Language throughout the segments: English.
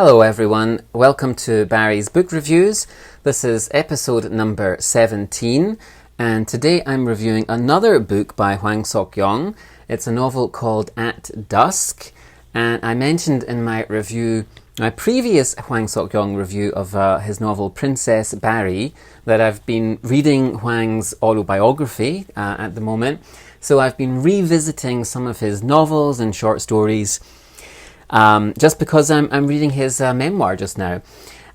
Hello everyone, welcome to Barry's Book Reviews. This is episode number 17 and today I'm reviewing another book by Hwang Sok-yong. It's a novel called At Dusk, and I mentioned in my previous Hwang Sok-yong review of his novel Princess Barry that I've been reading Hwang's autobiography at the moment. So I've been revisiting some of his novels and short stories just because I'm reading his memoir just now.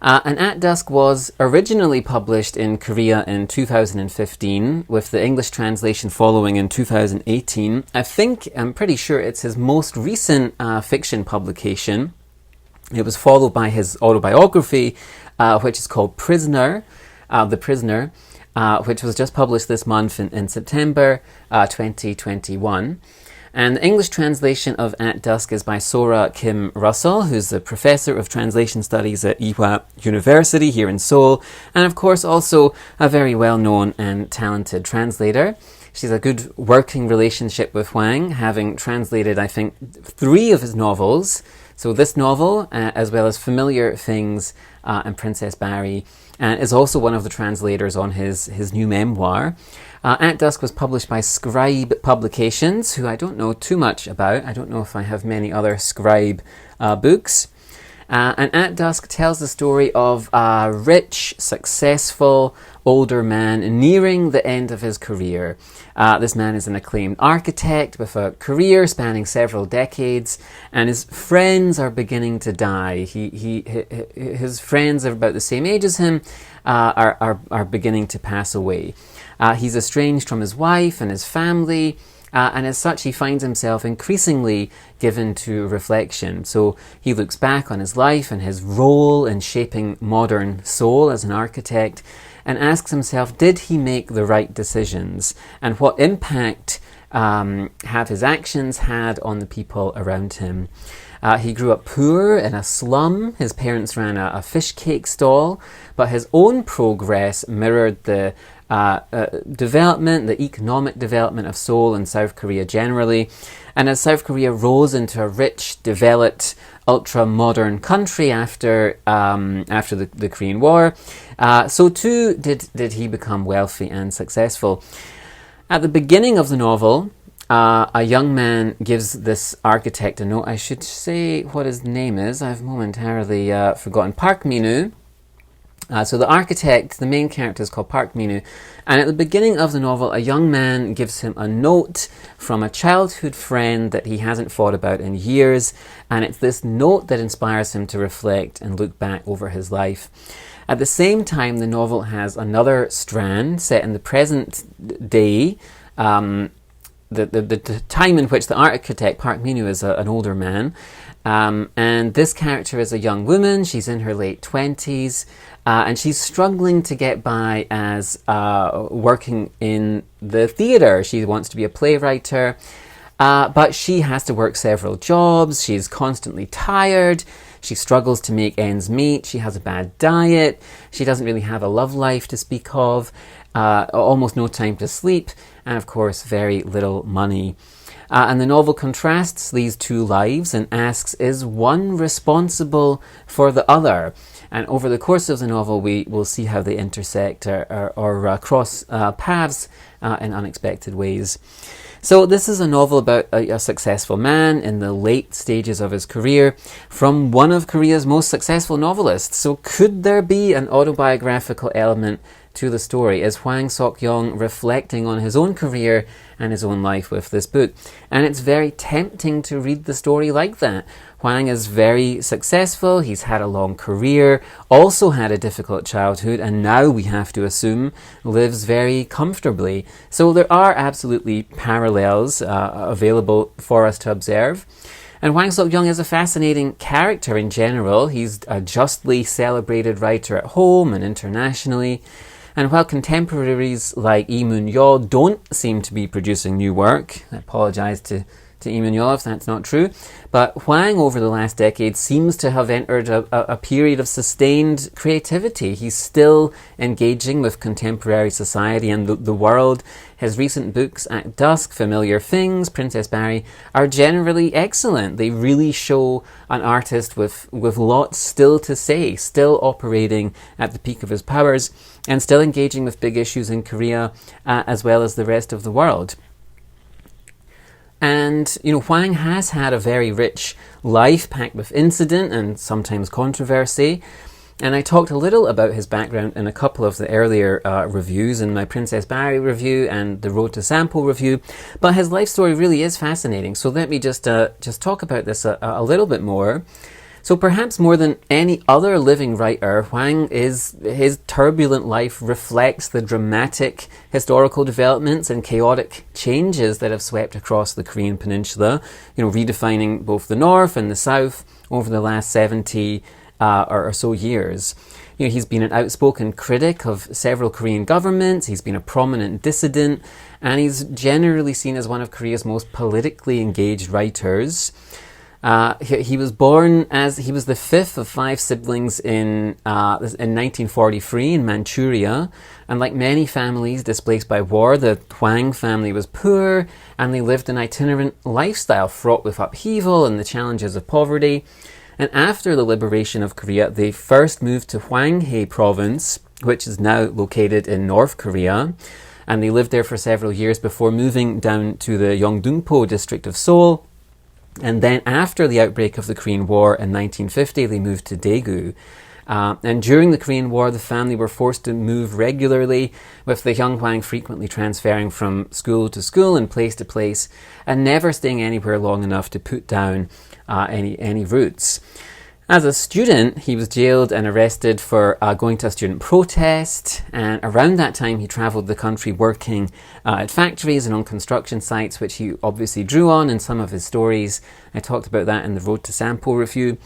And At Dusk was originally published in Korea in 2015, with the English translation following in 2018. I'm pretty sure it's his most recent fiction publication. It was followed by his autobiography, which is called The Prisoner, which was just published this month in September 2021. And the English translation of At Dusk is by Sora Kim Russell, who's the Professor of Translation Studies at Ewha University here in Seoul, and of course also a very well-known and talented translator. She's a good working relationship with Hwang, having translated, I think, 3 of his novels. So this novel, as well as Familiar Things and Princess Barry, and is also one of the translators on his new memoir. At Dusk was published by Scribe Publications, who I don't know too much about. I don't know if I have many other Scribe books. And At Dusk tells the story of a rich, successful, older man nearing the end of his career. This man is an acclaimed architect with a career spanning several decades, and his friends are beginning to die. His friends are about the same age as him, are beginning to pass away. He's estranged from his wife and his family, and as such he finds himself increasingly given to reflection. So he looks back on his life and his role in shaping modern Seoul as an architect and asks himself, did he make the right decisions? And what impact have his actions had on the people around him? He grew up poor in a slum. His parents ran a fish cake stall, but his own progress mirrored the economic development of Seoul and South Korea generally. And as South Korea rose into a rich, developed, ultra-modern country after the Korean War, so too did he become wealthy and successful. At the beginning of the novel, a young man gives this architect a note. I should say what his name is. I've momentarily forgotten. Park Minwoo. So the architect, the main character, is called Park Minwoo. And at the beginning of the novel, a young man gives him a note from a childhood friend that he hasn't thought about in years. And it's this note that inspires him to reflect and look back over his life. At the same time, the novel has another strand set in the present day, the time in which the architect, Park Minwoo, is an older man. And this character is a young woman. She's in her late 20s. And she's struggling to get by as working in the theatre. She wants to be a playwright, but she has to work several jobs. She's constantly tired. She struggles to make ends meet. She has a bad diet. She doesn't really have a love life to speak of. Almost no time to sleep. And of course, very little money. And the novel contrasts these two lives and asks, is one responsible for the other? And over the course of the novel, we will see how they intersect or cross paths in unexpected ways. So this is a novel about a successful man in the late stages of his career from one of Korea's most successful novelists. So could there be an autobiographical element to the story? Is Hwang Sok-yong reflecting on his own career and his own life with this book? And it's very tempting to read the story like that. Hwang is very successful, he's had a long career, also had a difficult childhood, and now we have to assume lives very comfortably. So there are absolutely parallels available for us to observe. And Hwang Sok-yong is a fascinating character in general. He's a justly celebrated writer at home and internationally. And while contemporaries like Lee Moon-yeol don't seem to be producing new work, I apologise to to Lee Min-yeol if that's not true. But Hwang, over the last decade, seems to have entered a period of sustained creativity. He's still engaging with contemporary society and the world. His recent books, At Dusk, Familiar Things, Princess Barry, are generally excellent. They really show an artist with lots still to say, still operating at the peak of his powers, and still engaging with big issues in Korea as well as the rest of the world. And, Hwang has had a very rich life packed with incident and sometimes controversy. And I talked a little about his background in a couple of the earlier reviews, in my Princess Barry review and the Road to Sample review. But his life story really is fascinating. So let me just talk about this a little bit more. So perhaps more than any other living writer, his turbulent life reflects the dramatic historical developments and chaotic changes that have swept across the Korean peninsula, redefining both the North and the South over the last 70 or so years. He's been an outspoken critic of several Korean governments, he's been a prominent dissident, and he's generally seen as one of Korea's most politically engaged writers. He was born he was the fifth of five siblings in 1943 in Manchuria, and like many families displaced by war, the Hwang family was poor, and they lived an itinerant lifestyle fraught with upheaval and the challenges of poverty. And after the liberation of Korea, they first moved to Hwanghae province, which is now located in North Korea, and they lived there for several years before moving down to the Yeongdungpo district of Seoul. And then after the outbreak of the Korean War in 1950, they moved to Daegu. And during the Korean War, the family were forced to move regularly, with the young Hwang frequently transferring from school to school and place to place, and never staying anywhere long enough to put down any roots. As a student, he was jailed and arrested for going to a student protest, and around that time he travelled the country working at factories and on construction sites, which he obviously drew on in some of his stories. I talked about that in the Road to Sample review.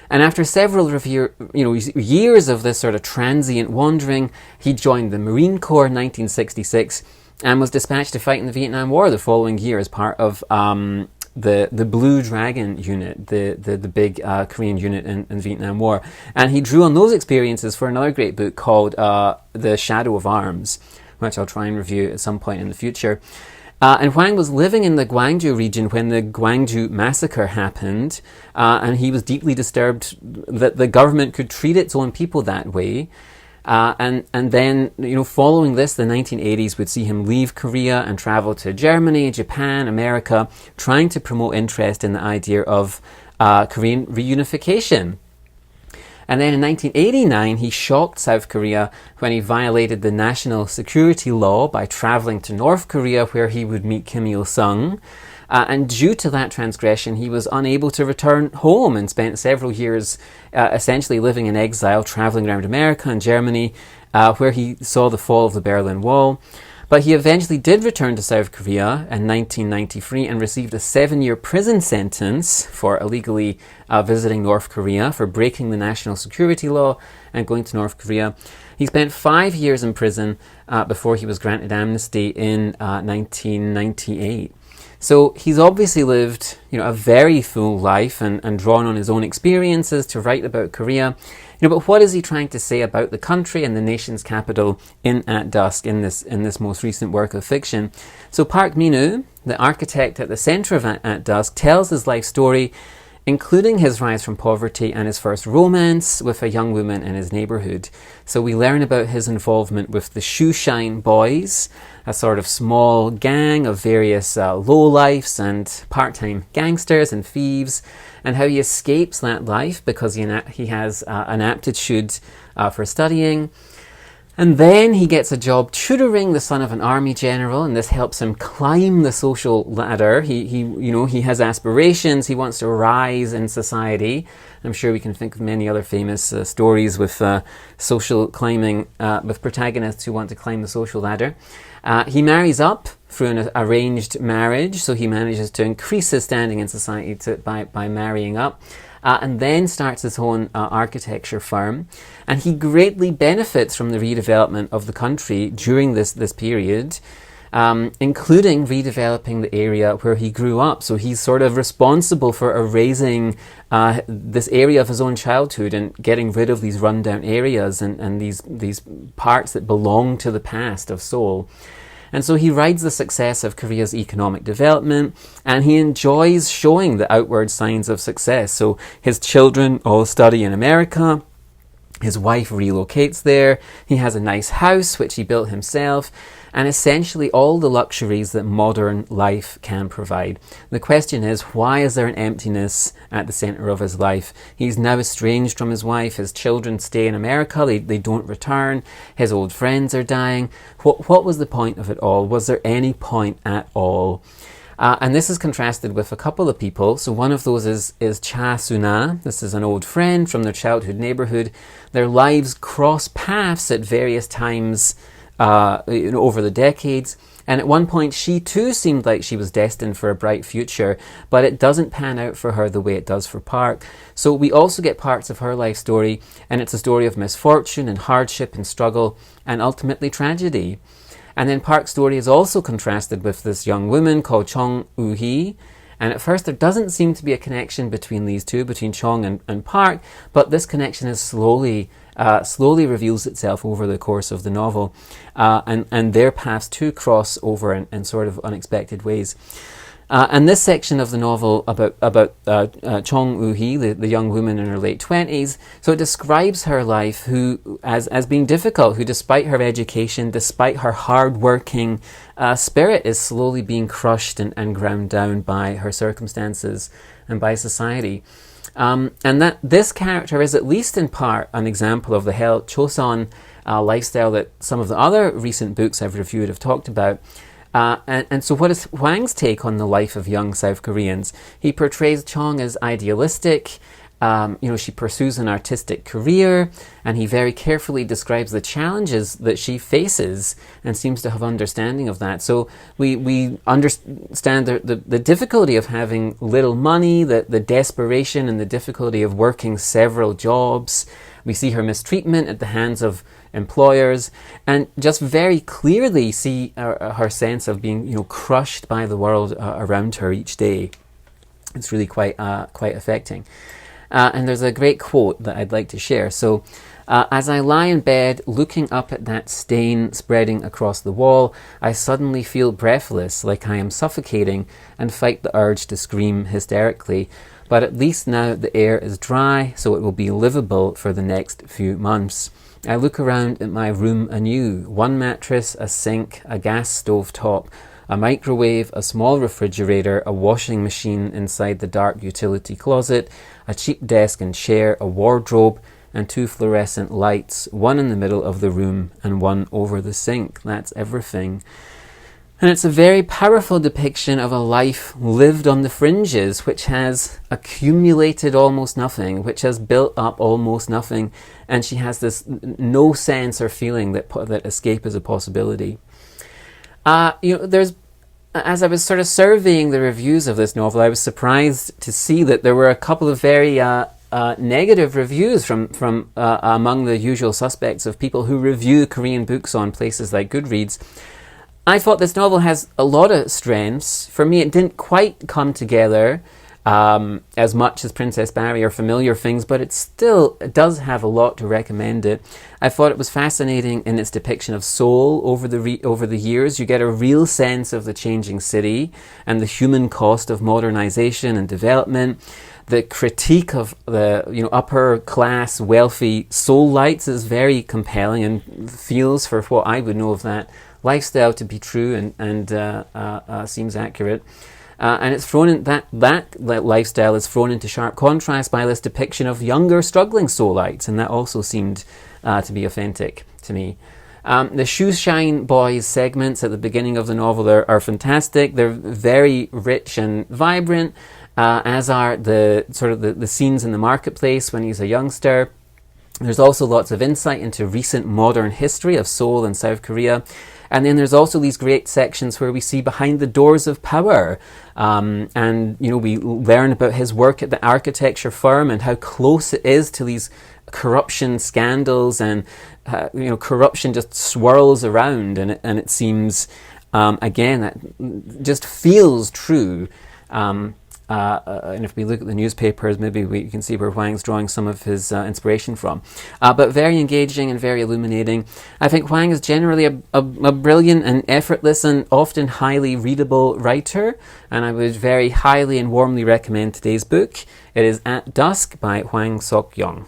And after several years of this sort of transient wandering, he joined the Marine Corps in 1966 and was dispatched to fight in the Vietnam War the following year as part of the Blue Dragon unit, the big Korean unit in Vietnam War. And he drew on those experiences for another great book called The Shadow of Arms, which I'll try and review at some point in the future. And Hwang was living in the Gwangju region when the Gwangju massacre happened, and he was deeply disturbed that the government could treat its own people that way. And then, following this, the 1980s would see him leave Korea and travel to Germany, Japan, America, trying to promote interest in the idea of Korean reunification. And then in 1989, he shocked South Korea when he violated the national security law by traveling to North Korea, where he would meet Kim Il-sung. And due to that transgression, he was unable to return home and spent several years essentially living in exile, traveling around America and Germany, where he saw the fall of the Berlin Wall. But he eventually did return to South Korea in 1993 and received a 7-year prison sentence for illegally visiting North Korea, for breaking the national security law and going to North Korea. He spent 5 years in prison before he was granted amnesty in 1998. So he's obviously lived, a very full life and drawn on his own experiences to write about Korea. But what is he trying to say about the country and the nation's capital in At Dusk, in this most recent work of fiction? So Park Minwoo, the architect at the centre of At Dusk, tells his life story, including his rise from poverty and his first romance with a young woman in his neighbourhood. So we learn about his involvement with the Shoeshine Boys, a sort of small gang of various lowlifes and part-time gangsters and thieves, and how he escapes that life because he has an aptitude for studying. And then he gets a job tutoring the son of an army general, and this helps him climb the social ladder. He has aspirations. He wants to rise in society. I'm sure we can think of many other famous stories with social climbing, with protagonists who want to climb the social ladder. He marries up through an arranged marriage, so he manages to increase his standing in society by marrying up. And then starts his own architecture firm. And he greatly benefits from the redevelopment of the country during this period. including redeveloping the area where he grew up. So he's sort of responsible for erasing this area of his own childhood and getting rid of these rundown areas and these parts that belong to the past of Seoul. And so he rides the success of Korea's economic development, and he enjoys showing the outward signs of success. So his children all study in America. His wife relocates there. He has a nice house, which he built himself, and essentially all the luxuries that modern life can provide. The question is, why is there an emptiness at the center of his life? He's now estranged from his wife. His children stay in America. They don't return. His old friends are dying. What was the point of it all? Was there any point at all? And this is contrasted with a couple of people. So one of those is Cha Soona. This is an old friend from their childhood neighborhood. Their lives cross paths at various times over the decades. And at one point, she too seemed like she was destined for a bright future, but it doesn't pan out for her the way it does for Park. So we also get parts of her life story, and it's a story of misfortune and hardship and struggle and ultimately tragedy. And then Park's story is also contrasted with this young woman called Chung Woo-hee. And at first there doesn't seem to be a connection between these two, between Chung and Park, but this connection is slowly reveals itself over the course of the novel. And their paths too cross over in sort of unexpected ways. And this section of the novel about Chung Woo-hee, the young woman in her late 20s, so it describes her life as being difficult, who despite her education, despite her hard-working spirit, is slowly being crushed and ground down by her circumstances and by society. And that this character is at least in part an example of the Hell Choson lifestyle that some of the other recent books I've reviewed have talked about. And so what is Hwang's take on the life of young South Koreans? He portrays Chung as idealistic. She pursues an artistic career, and he very carefully describes the challenges that she faces and seems to have understanding of that. So we understand the difficulty of having little money, the desperation and the difficulty of working several jobs. We see her mistreatment at the hands of employers, and just very clearly see her sense of being, crushed by the world around her each day. It's really quite affecting. And there's a great quote that I'd like to share. So, as I lie in bed looking up at that stain spreading across the wall, I suddenly feel breathless, like I am suffocating, and fight the urge to scream hysterically. But at least now the air is dry, so it will be livable for the next few months. I look around at my room anew. One mattress, a sink, a gas stove top, a microwave, a small refrigerator, a washing machine inside the dark utility closet, a cheap desk and chair, a wardrobe, and 2 fluorescent lights, one in the middle of the room and one over the sink. That's everything. And it's a very powerful depiction of a life lived on the fringes, which has accumulated almost nothing, which has built up almost nothing, and she has this no sense or feeling that escape is a possibility. As I was sort of surveying the reviews of this novel, I was surprised to see that there were a couple of very negative reviews from among the usual suspects of people who review Korean books on places like Goodreads. I thought this novel has a lot of strengths. For me, it didn't quite come together as much as Princess Barry or Familiar Things, but it does have a lot to recommend it. I thought it was fascinating in its depiction of Seoul over the years. You get a real sense of the changing city and the human cost of modernization and development. The critique of the upper class, wealthy Seoulites is very compelling and feels for what I would know of that lifestyle to be true and seems accurate. And it's thrown in that lifestyle is thrown into sharp contrast by this depiction of younger, struggling Seoulites, and that also seemed to be authentic to me. The Shoeshine Boys segments at the beginning of the novel are fantastic. They're very rich and vibrant, as are the scenes in the marketplace when he's a youngster. There's also lots of insight into recent modern history of Seoul and South Korea. And then there's also these great sections where we see behind the doors of power. And we learn about his work at the architecture firm and how close it is to these corruption scandals, and corruption just swirls around, and it seems Again, that just feels true. And if we look at the newspapers, maybe we can see where Hwang's drawing some of his inspiration from. But very engaging and very illuminating. I think Hwang is generally a brilliant and effortless and often highly readable writer, and I would very highly and warmly recommend today's book. It is At Dusk by Hwang Sok-yong.